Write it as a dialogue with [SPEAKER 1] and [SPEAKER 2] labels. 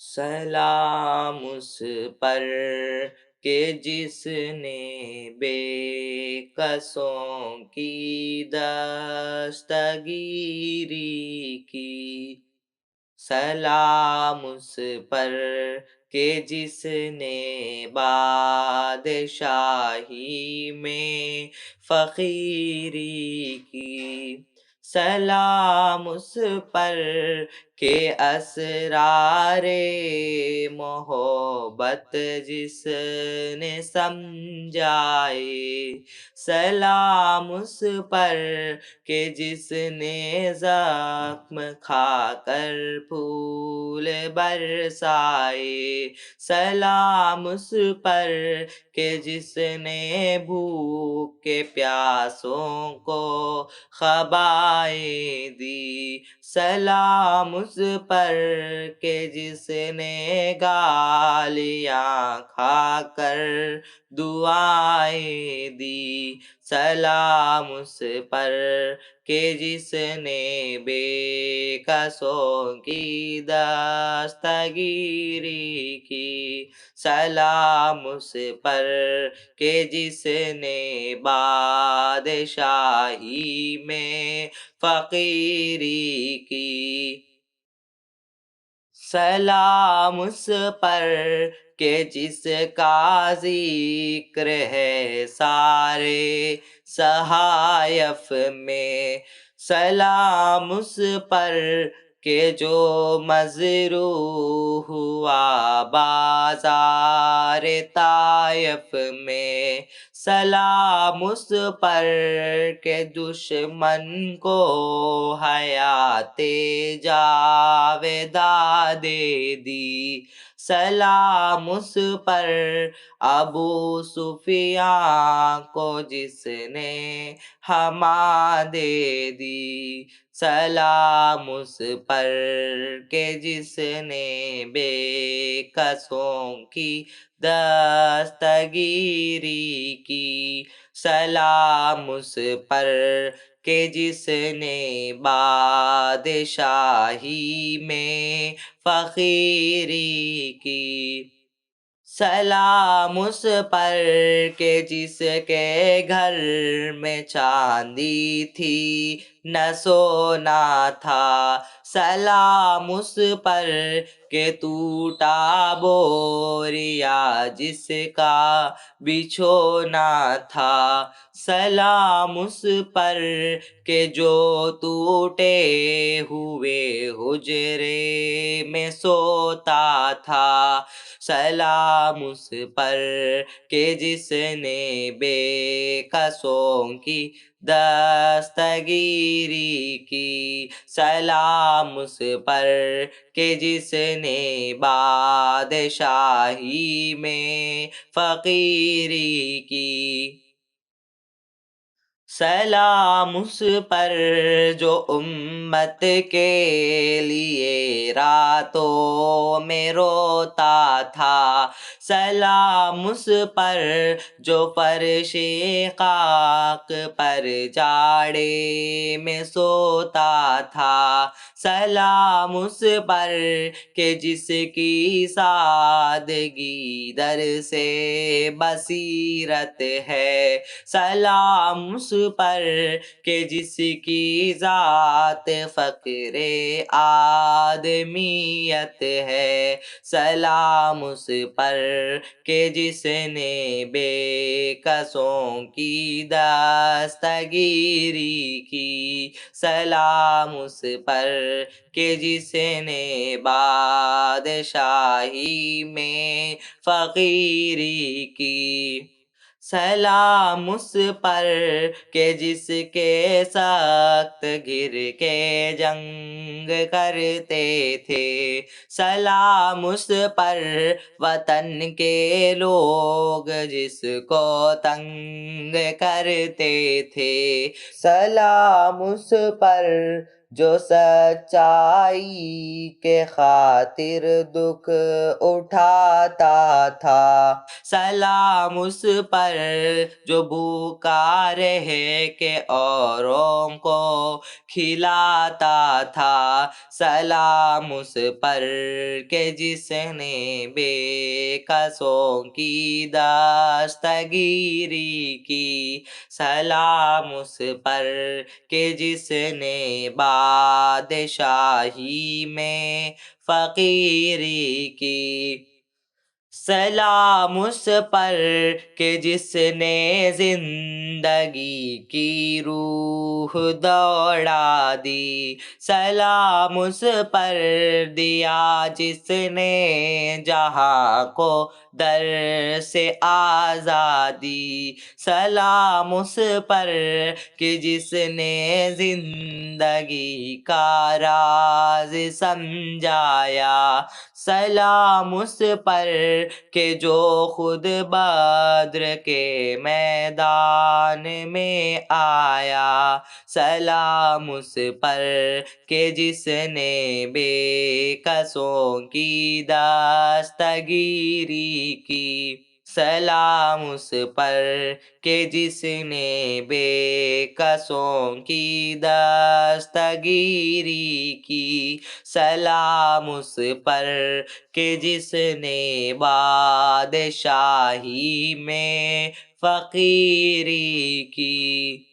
[SPEAKER 1] سلام اس پر کہ جس نے بے کسوں کی دستگیری کی، سلام اس پر کہ جس نے بادشاہی میں فقیری کی، سلام اس پر کہ اسرار محبت جس نے سمجھائے، سلام اس پر کہ جس نے زخم کھا کر پھول برسائے، سلام اس پر کہ جس نے بھوک کے پیاسوں کو خبریں دی، سلام اس پر کہ جس نے گالیاں کھا کر دعائیں دی، سلام اس پر کہ جس نے بے کسوں کی دستگیری کی، سلام اس پر کہ جس نے بادشاہی میں فقیری کی، سلام اس پر کہ جس کا ذکر ہے سارے صحائف میں، سلام اس پر کہ جو مجروح ہوا بازار طائف میں، سلام اس پر کہ دشمن کو حیات جاودہ دے دی، سلام اس پر ابو سفیان کو جس نے ہما دے دی، سلام اس پر کہ جس نے بے کسوں کی دستگیری کی، سلام اس پر کہ جس نے بادشاہی میں فقیری کی، سلام اس پر کہ جس کے گھر میں چاندی تھی نہ سونا تھا، سلام اس پر کہ ٹوٹا بوریا جس کا بچھونا تھا، سلام اس پر کہ جو ٹوٹے ہوئے حجرے میں سوتا تھا، سلام اس پر کہ جس نے بے کسوں کی دستگیری کی، سلام اس پر کہ جس نے بادشاہی میں فقیری کی، سلام اس پر جو امت کے لیے راتوں میں روتا تھا، سلام اس پر جو فرش خاک پر جاڑے میں سوتا تھا، سلام اس پر کہ جس کی سادگی در سے بصیرت ہے، سلام اس پر کہ جس کی ذات فقر آدمیت ہے، سلام اس پر کہ جس نے بے کسوں کی دستگیری کی، سلام اس پر کہ جس نے بادشاہی میں فقیری کی، سلام اس پر کہ جس کے سخت گھر کے جنگ کرتے تھے، سلام اس پر وطن کے لوگ جس کو تنگ کرتے تھے، سلام اس پر جو سچائی کے خاطر دکھ اٹھاتا تھا، سلام اس پر جو بھوکا رہ کے اوروں کو کھلاتا تھا، سلام اس پر کہ جس نے بے کسوں کی دستگیری کی، سلام اس پر کہ جس نے بادشاہی میں فقیری کی، سلام اس پر کہ جس نے زندگی کی روح دوڑا دی، سلام اس پر دیا جس نے جہاں کو در سے آزادی، سلام اس پر کہ جس نے زندگی کا راز سمجھایا، سلام اس پر کہ جو خود بدر کے میدان میں آیا، سلام اس پر کہ جس نے بے کسوں کی دستگیری کی، سلام اس پر کہ جس نے بے کسوں کی دستگیری کی، سلام اس پر کہ جس نے بادشاہی میں فقیری کی۔